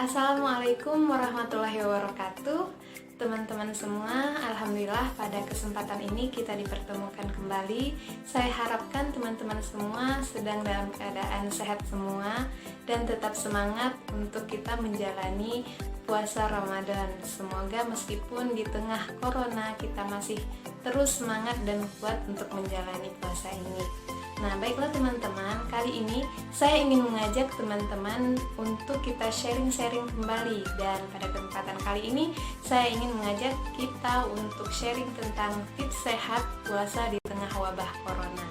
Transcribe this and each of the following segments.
Assalamualaikum warahmatullahi wabarakatuh. Teman-teman semua, alhamdulillah pada kesempatan ini kita dipertemukan kembali. Saya harapkan teman-teman semua sedang dalam keadaan sehat semua dan tetap semangat untuk kita menjalani puasa Ramadan. Semoga meskipun di tengah corona kita masih terus semangat dan kuat untuk menjalani puasa ini. Nah, baiklah teman-teman, kali ini saya ingin mengajak teman-teman untuk kita sharing-sharing kembali. Dan pada kesempatan kali ini saya ingin mengajak kita untuk sharing tentang tips sehat puasa di tengah wabah corona.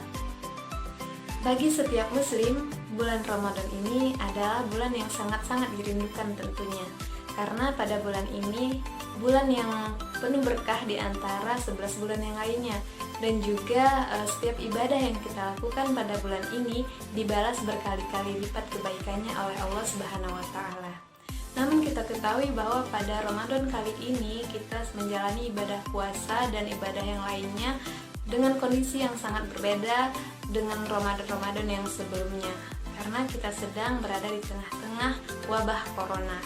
Bagi setiap muslim, bulan Ramadan ini adalah bulan yang sangat-sangat dirindukan tentunya. Karena pada bulan ini, bulan yang penuh berkah di antara 11 bulan yang lainnya. Dan juga setiap ibadah yang kita lakukan pada bulan ini dibalas berkali-kali lipat kebaikannya oleh Allah Subhanahu wa Ta'ala. Namun kita ketahui bahwa pada Ramadan kali ini kita menjalani ibadah puasa dan ibadah yang lainnya dengan kondisi yang sangat berbeda dengan Ramadan-Ramadan yang sebelumnya, karena kita sedang berada di tengah-tengah wabah corona.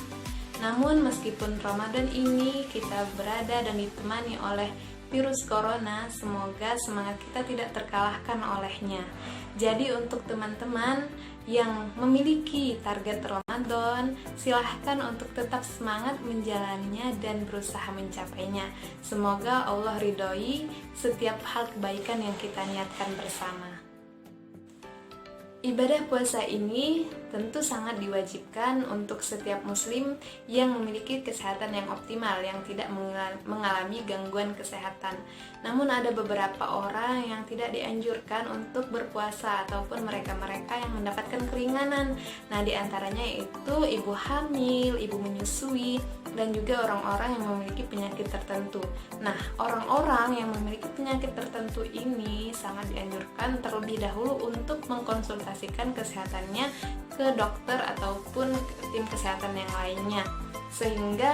Namun meskipun Ramadan ini kita berada dan ditemani oleh virus corona, semoga semangat kita tidak terkalahkan olehnya. Jadi untuk teman-teman yang memiliki target Ramadan, silahkan untuk tetap semangat menjalaninya dan berusaha mencapainya. Semoga Allah ridhoi setiap hal kebaikan yang kita niatkan bersama. Ibadah puasa ini tentu sangat diwajibkan untuk setiap muslim yang memiliki kesehatan yang optimal, yang tidak mengalami gangguan kesehatan. Namun ada beberapa orang yang tidak dianjurkan untuk berpuasa ataupun mereka-mereka yang mendapatkan keringanan. Nah, diantaranya itu ibu hamil, ibu menyusui, dan juga orang-orang yang memiliki penyakit tertentu. Nah, orang-orang yang memiliki penyakit tertentu ini sangat dianjurkan terlebih dahulu untuk mengkonsultasikan kesehatannya ke dokter ataupun tim kesehatan yang lainnya, sehingga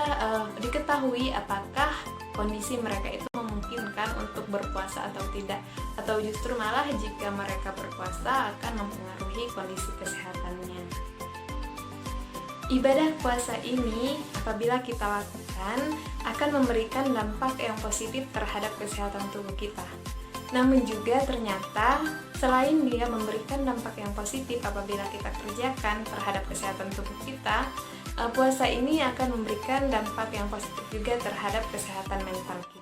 diketahui apakah kondisi mereka itu memungkinkan untuk berpuasa atau tidak, atau justru malah jika mereka berpuasa akan mempengaruhi kondisi kesehatannya. Ibadah puasa ini apabila kita lakukan akan memberikan dampak yang positif terhadap kesehatan tubuh kita. Namun juga ternyata selain dia memberikan dampak yang positif apabila kita kerjakan terhadap kesehatan tubuh kita, puasa ini akan memberikan dampak yang positif juga terhadap kesehatan mental kita.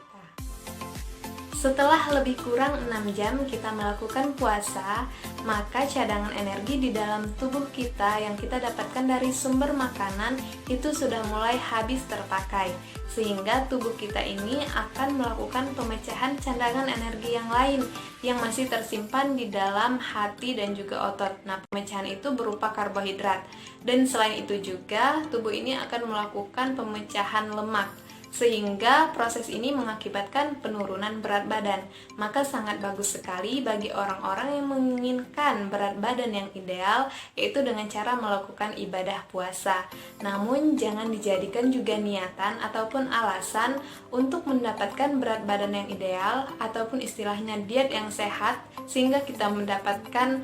Setelah lebih kurang 6 jam kita melakukan puasa, maka cadangan energi di dalam tubuh kita yang kita dapatkan dari sumber makanan itu sudah mulai habis terpakai, sehingga tubuh kita ini akan melakukan pemecahan cadangan energi yang lain yang masih tersimpan di dalam hati dan juga otot. Nah, pemecahan itu berupa karbohidrat, dan selain itu juga tubuh ini akan melakukan pemecahan lemak, sehingga proses ini mengakibatkan penurunan berat badan. Maka sangat bagus sekali bagi orang-orang yang menginginkan berat badan yang ideal, yaitu dengan cara melakukan ibadah puasa. Namun jangan dijadikan juga niatan ataupun alasan untuk mendapatkan berat badan yang ideal ataupun istilahnya diet yang sehat, sehingga kita mendapatkan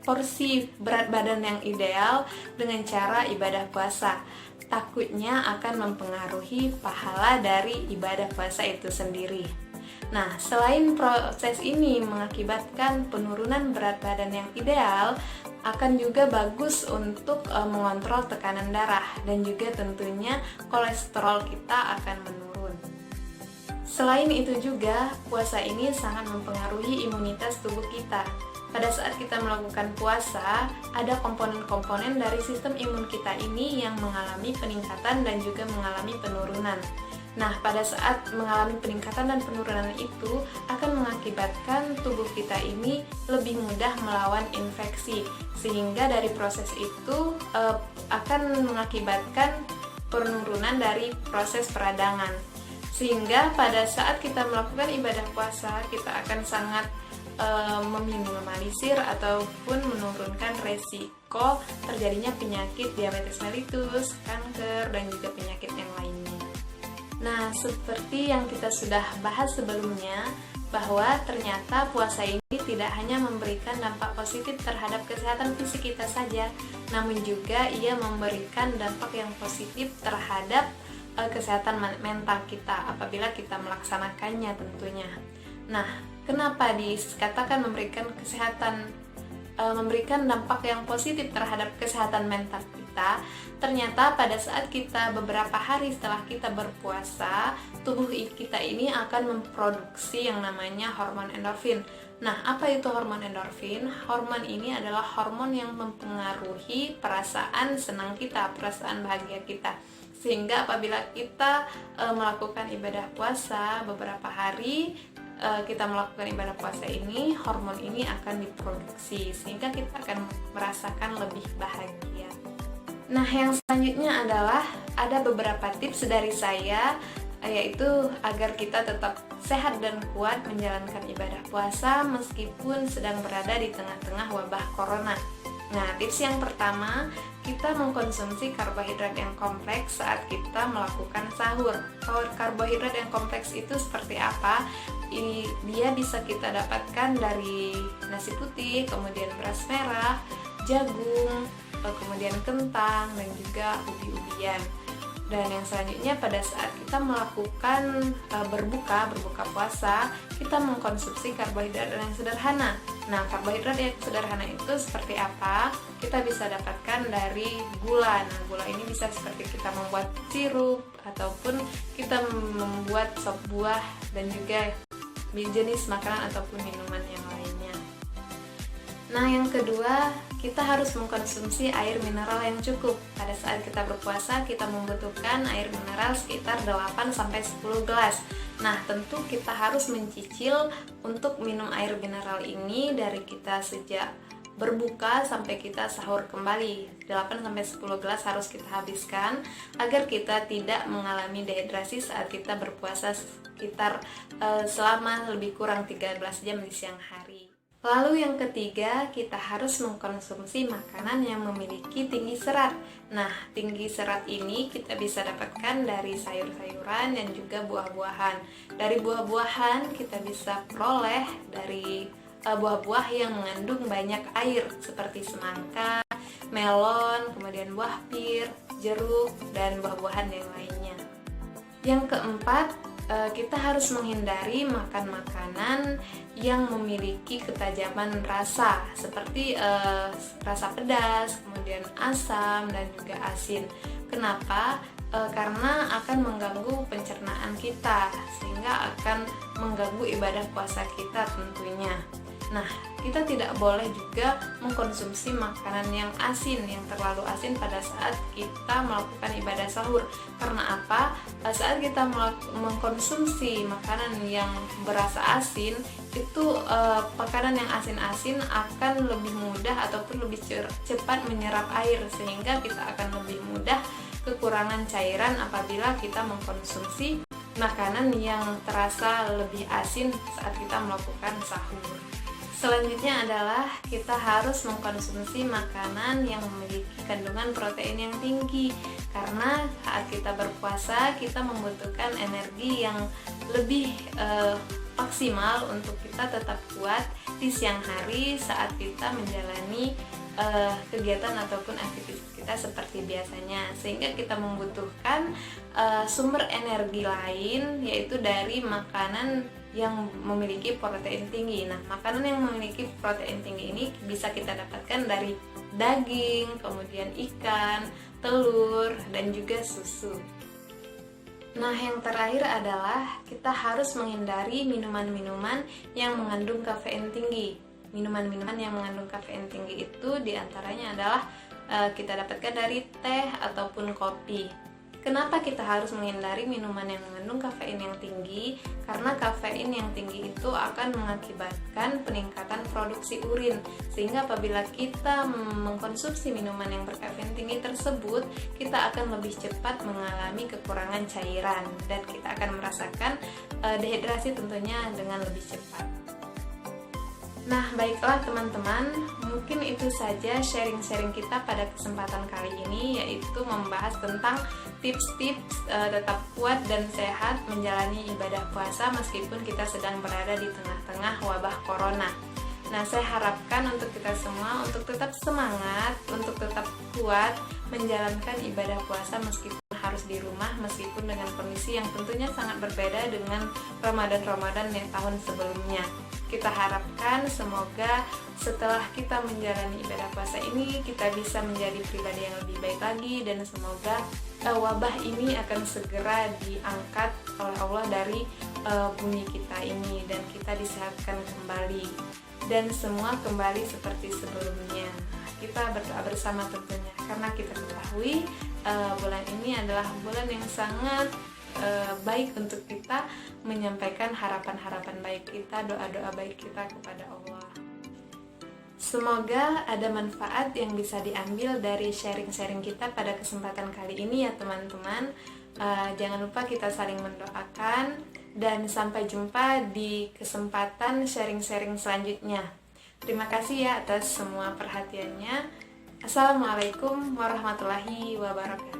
porsi berat badan yang ideal dengan cara ibadah puasa. Takutnya akan mempengaruhi pahala dari ibadah puasa itu sendiri. Nah, selain proses ini mengakibatkan penurunan berat badan yang ideal, akan juga bagus untuk mengontrol tekanan darah dan juga tentunya kolesterol kita akan menurun. Selain itu juga, puasa ini sangat mempengaruhi imunitas tubuh kita. Pada saat kita melakukan puasa, ada komponen-komponen dari sistem imun kita ini yang mengalami peningkatan dan juga mengalami penurunan. Nah, pada saat mengalami peningkatan dan penurunan itu akan mengakibatkan tubuh kita ini lebih mudah melawan infeksi, sehingga dari proses itu akan mengakibatkan penurunan dari proses peradangan. Sehingga pada saat kita melakukan ibadah puasa, kita akan sangat meminimalisir ataupun menurunkan resiko terjadinya penyakit diabetes mellitus, kanker, dan juga penyakit yang lainnya. Nah, seperti yang kita sudah bahas sebelumnya, bahwa ternyata puasa ini tidak hanya memberikan dampak positif terhadap kesehatan fisik kita saja, namun juga ia memberikan dampak yang positif terhadap kesehatan mental kita apabila kita melaksanakannya tentunya. Nah, kenapa dikatakan memberikan dampak yang positif terhadap kesehatan mental kita? Ternyata pada saat kita beberapa hari setelah kita berpuasa, tubuh kita ini akan memproduksi yang namanya hormon endorfin. Nah, apa itu hormon endorfin? Hormon ini adalah hormon yang mempengaruhi perasaan senang kita, perasaan bahagia kita. Sehingga apabila kita melakukan ibadah puasa beberapa hari, kita melakukan ibadah puasa ini, hormon ini akan diproduksi sehingga kita akan merasakan lebih bahagia. Nah, yang selanjutnya adalah ada beberapa tips dari saya, yaitu agar kita tetap sehat dan kuat menjalankan ibadah puasa meskipun sedang berada di tengah-tengah wabah corona. Nah, tips yang pertama, kita mengkonsumsi karbohidrat yang kompleks saat kita melakukan sahur. Karbohidrat yang kompleks itu seperti apa? Dia bisa kita dapatkan dari nasi putih, kemudian beras merah, jagung, kemudian kentang, dan juga ubi-ubian. Dan yang selanjutnya pada saat kita melakukan berbuka puasa, kita mengkonsumsi karbohidrat yang sederhana. Nah, karbohidrat yang sederhana itu seperti apa? Kita bisa dapatkan dari gula. Nah, gula ini bisa seperti kita membuat sirup ataupun kita membuat sop buah dan juga jenis makanan ataupun minuman yang lainnya. Nah, yang kedua, kita harus mengkonsumsi air mineral yang cukup. Pada saat kita berpuasa, kita membutuhkan air mineral sekitar 8-10 gelas. Nah, tentu kita harus mencicil untuk minum air mineral ini dari kita sejak berbuka sampai kita sahur kembali. 8-10 gelas harus kita habiskan agar kita tidak mengalami dehidrasi saat kita berpuasa sekitar selama lebih kurang 13 jam di siang hari. Lalu yang ketiga, kita harus mengkonsumsi makanan yang memiliki tinggi serat. Nah, tinggi serat ini kita bisa dapatkan dari sayur-sayuran dan juga buah-buahan. Dari buah-buahan kita bisa peroleh dari buah-buah yang mengandung banyak air seperti semangka, melon, kemudian buah pir, jeruk, dan buah-buahan yang lainnya. Yang keempat, kita harus menghindari makan makanan yang memiliki ketajaman rasa seperti rasa pedas, kemudian asam dan juga asin. Kenapa? Karena akan mengganggu pencernaan kita sehingga akan mengganggu ibadah puasa kita tentunya. Nah, kita tidak boleh juga mengkonsumsi makanan yang asin, yang terlalu asin pada saat kita melakukan ibadah sahur. Karena apa? Saat kita mengkonsumsi makanan yang berasa asin, itu makanan yang asin-asin akan lebih mudah ataupun lebih cepat menyerap air, sehingga kita akan lebih mudah kekurangan cairan apabila kita mengkonsumsi makanan yang terasa lebih asin saat kita melakukan sahur. Selanjutnya adalah kita harus mengkonsumsi makanan yang memiliki kandungan protein yang tinggi, karena saat kita berpuasa kita membutuhkan energi yang lebih maksimal untuk kita tetap kuat di siang hari saat kita menjalani kegiatan ataupun aktivitas kita seperti biasanya, sehingga kita membutuhkan sumber energi lain, yaitu dari makanan yang memiliki protein tinggi. Nah, makanan yang memiliki protein tinggi ini bisa kita dapatkan dari daging, kemudian ikan, telur, dan juga susu. Nah, yang terakhir adalah kita harus menghindari minuman-minuman yang mengandung kafein tinggi. Minuman-minuman yang mengandung kafein tinggi itu diantaranya adalah kita dapatkan dari teh ataupun kopi. Kenapa kita harus menghindari minuman yang mengandung kafein yang tinggi? Karena kafein yang tinggi itu akan mengakibatkan peningkatan produksi urin, sehingga apabila kita mengkonsumsi minuman yang berkafein tinggi tersebut, kita akan lebih cepat mengalami kekurangan cairan dan kita akan merasakan dehidrasi tentunya dengan lebih cepat. Nah, baiklah teman-teman, mungkin itu saja sharing-sharing kita pada kesempatan kali ini, yaitu membahas tentang tips-tips tetap kuat dan sehat menjalani ibadah puasa meskipun kita sedang berada di tengah-tengah wabah corona. Nah, saya harapkan untuk kita semua untuk tetap semangat, untuk tetap kuat menjalankan ibadah puasa meskipun harus di rumah, meskipun dengan kondisi yang tentunya sangat berbeda dengan Ramadan-Ramadan yang tahun sebelumnya. Kita harapkan semoga setelah kita menjalani ibadah puasa ini kita bisa menjadi pribadi yang lebih baik lagi, dan semoga wabah ini akan segera diangkat oleh Allah dari bumi kita ini dan kita disehatkan kembali dan semua kembali seperti sebelumnya. Kita berdoa bersama tentunya karena kita ketahui bulan ini adalah bulan yang sangat baik untuk kita menyampaikan harapan-harapan baik kita, doa-doa baik kita kepada Allah. Semoga ada manfaat yang bisa diambil dari sharing-sharing kita pada kesempatan kali ini ya teman-teman. Jangan lupa kita saling mendoakan dan sampai jumpa di kesempatan sharing-sharing selanjutnya. Terima kasih ya atas semua perhatiannya. Assalamualaikum warahmatullahi wabarakatuh.